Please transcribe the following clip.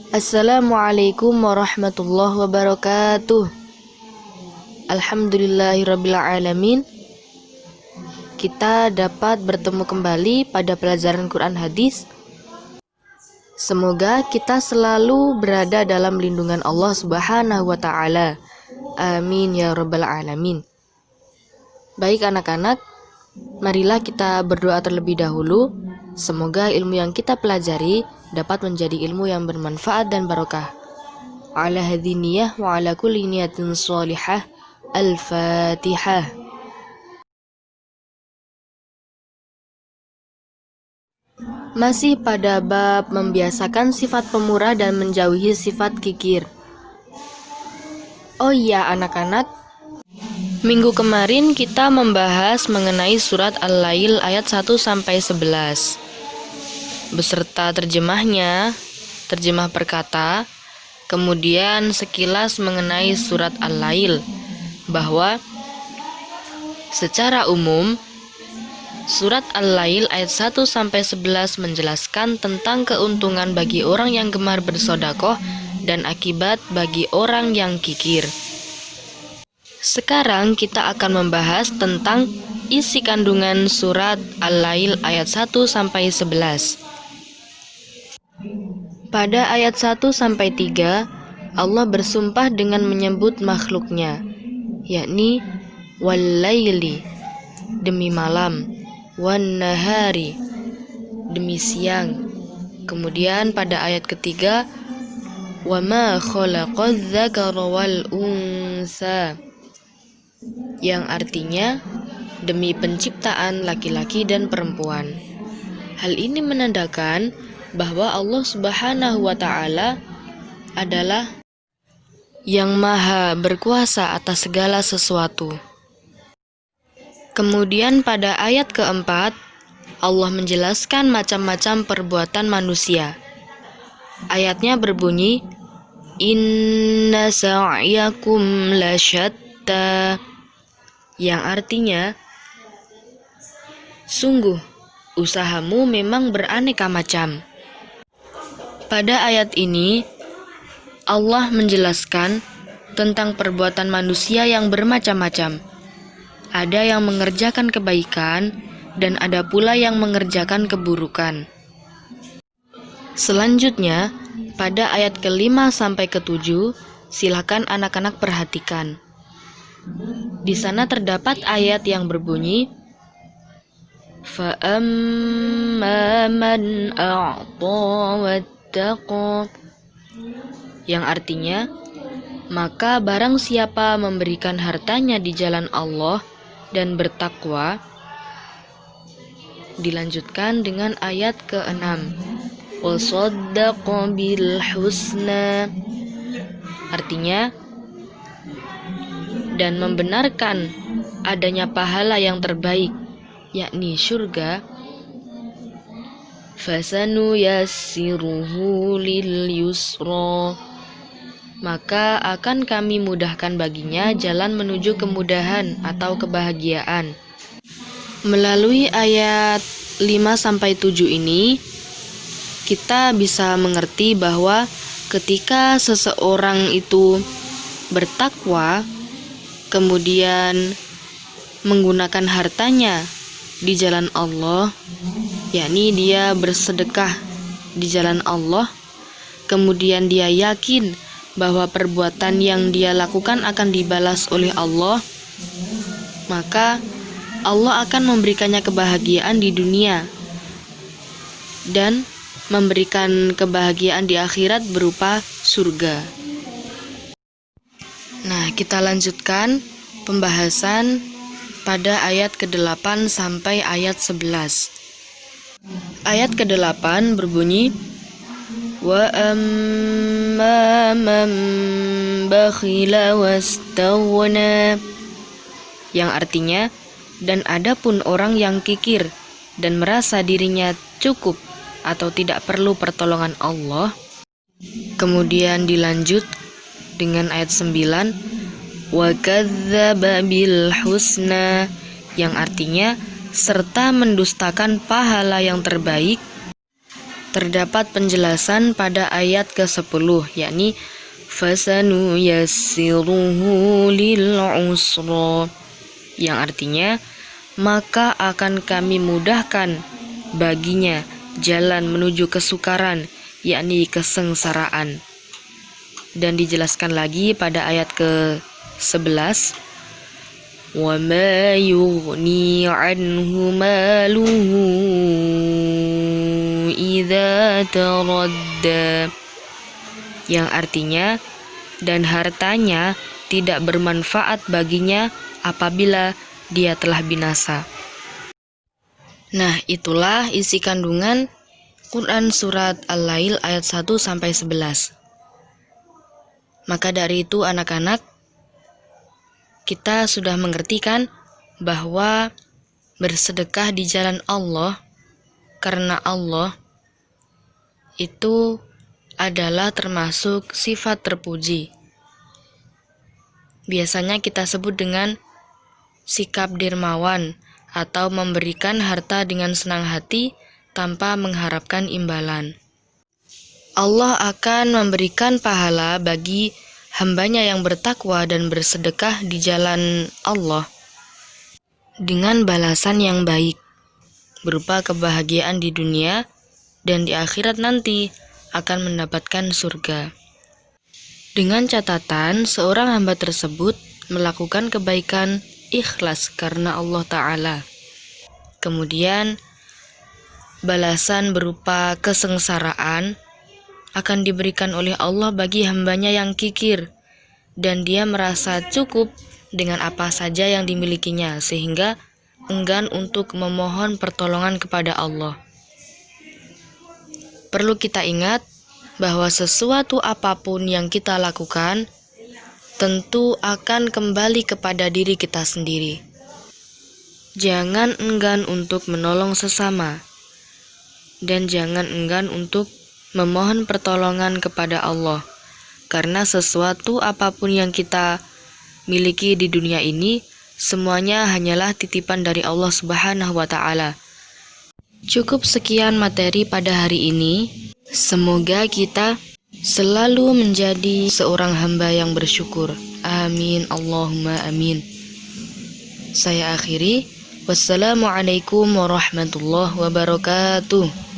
Assalamualaikum warahmatullahi wabarakatuh. Alhamdulillahirrabbilalamin. Kita dapat bertemu kembali pada pelajaran Quran Hadis. Semoga kita selalu berada dalam lindungan Allah Subhanahu wa Ta'ala. Amin ya rabbal alamin. Baik anak-anak, marilah kita berdoa terlebih dahulu. Semoga ilmu yang kita pelajari dapat menjadi ilmu yang bermanfaat dan barokah. Ala hadhiniyah wa ala kulli niyatin sholihah. Al-Fatihah. Masih pada bab membiasakan sifat pemurah dan menjauhi sifat kikir. Oh iya anak-anak, minggu kemarin kita membahas mengenai surat Al-Lail ayat 1-11 beserta terjemahnya, terjemah perkata, kemudian sekilas mengenai surat Al-Lail, bahwa secara umum surat Al-Lail ayat 1-11 menjelaskan tentang keuntungan bagi orang yang gemar bersedekah dan akibat bagi orang yang kikir. Sekarang kita akan membahas tentang isi kandungan surat Al-Lail ayat 1-11. Pada ayat 1-3, Allah bersumpah dengan menyebut makhluknya, yakni wal-laili, demi malam, wan-nahari, demi siang. Kemudian pada ayat ketiga, wa ma khalaqadz dzakara wal unsa, yang artinya demi penciptaan laki-laki dan perempuan. Hal ini menandakan bahwa Allah Subhanahu wa Ta'ala adalah yang maha berkuasa atas segala sesuatu. Kemudian pada ayat keempat, Allah menjelaskan macam-macam perbuatan manusia. Ayatnya berbunyi, inna sa'yakum lasyatta, yang artinya, sungguh, usahamu memang beraneka macam. Pada ayat ini, Allah menjelaskan tentang perbuatan manusia yang bermacam-macam. Ada yang mengerjakan kebaikan, dan ada pula yang mengerjakan keburukan. Selanjutnya, pada ayat ke-5-7, silakan anak-anak perhatikan. Di sana terdapat ayat yang berbunyi, فَأَمَّا مَنْ أَعْطَى وَاتَّقَى, yang artinya, maka barang siapa memberikan hartanya di jalan Allah dan bertakwa. Dilanjutkan dengan ayat ke-6, وَصَدَّقَ بِالْحُسْنَى, artinya, dan membenarkan adanya pahala yang terbaik, yakni surga. Fasanuyassiruhu lil yusra, maka akan kami mudahkan baginya jalan menuju kemudahan atau kebahagiaan. Melalui ayat 5-7 ini, kita bisa mengerti bahwa ketika seseorang itu bertakwa, kemudian menggunakan hartanya di jalan Allah, yakni dia bersedekah di jalan Allah, kemudian dia yakin bahwa perbuatan yang dia lakukan akan dibalas oleh Allah, maka Allah akan memberikannya kebahagiaan di dunia dan memberikan kebahagiaan di akhirat berupa surga. Nah, kita lanjutkan pembahasan pada ayat ke-8 sampai ayat 11. Ayat ke-8 berbunyi, wa amma man bakhila wastaghna, yang artinya, dan adapun orang yang kikir dan merasa dirinya cukup atau tidak perlu pertolongan Allah. Kemudian dilanjut dengan ayat 9, wa kadzdzaba bil husna, yang artinya serta mendustakan pahala yang terbaik. terdapat penjelasan pada ayat ke-10, yakni fasanu yassiruhu lil usra, yang artinya maka akan kami mudahkan baginya jalan menuju kesukaran, yakni kesengsaraan. Dan dijelaskan lagi pada ayat ke-11, wa ma yughni anhu maluhu idza taradda, yang artinya dan hartanya tidak bermanfaat baginya apabila dia telah binasa. Nah, itulah isi kandungan Quran Surat Al-Lail ayat 1-11. Maka dari itu anak-anak, kita sudah mengerti kan bahwa bersedekah di jalan Allah karena Allah itu adalah termasuk sifat terpuji. Biasanya kita sebut dengan sikap dermawan atau memberikan harta dengan senang hati tanpa mengharapkan imbalan. Allah akan memberikan pahala bagi hambanya yang bertakwa dan bersedekah di jalan Allah dengan balasan yang baik, berupa kebahagiaan di dunia dan di akhirat nanti akan mendapatkan surga. Dengan catatan seorang hamba tersebut melakukan kebaikan ikhlas karena Allah Ta'ala. Kemudian balasan berupa kesengsaraan akan diberikan oleh Allah bagi hambanya yang kikir dan dia merasa cukup dengan apa saja yang dimilikinya sehingga enggan untuk memohon pertolongan kepada Allah. Perlu kita ingat bahwa sesuatu apapun yang kita lakukan tentu akan kembali kepada diri kita sendiri. Jangan enggan untuk menolong sesama dan jangan enggan untuk memohon pertolongan kepada Allah, karena sesuatu apapun yang kita miliki di dunia ini semuanya hanyalah titipan dari Allah Subhanahu wa Ta'ala. Cukup sekian materi pada hari ini. Semoga kita selalu menjadi seorang hamba yang bersyukur. Amin, Allahumma amin. Saya akhiri. Wassalamualaikum warahmatullahi wabarakatuh.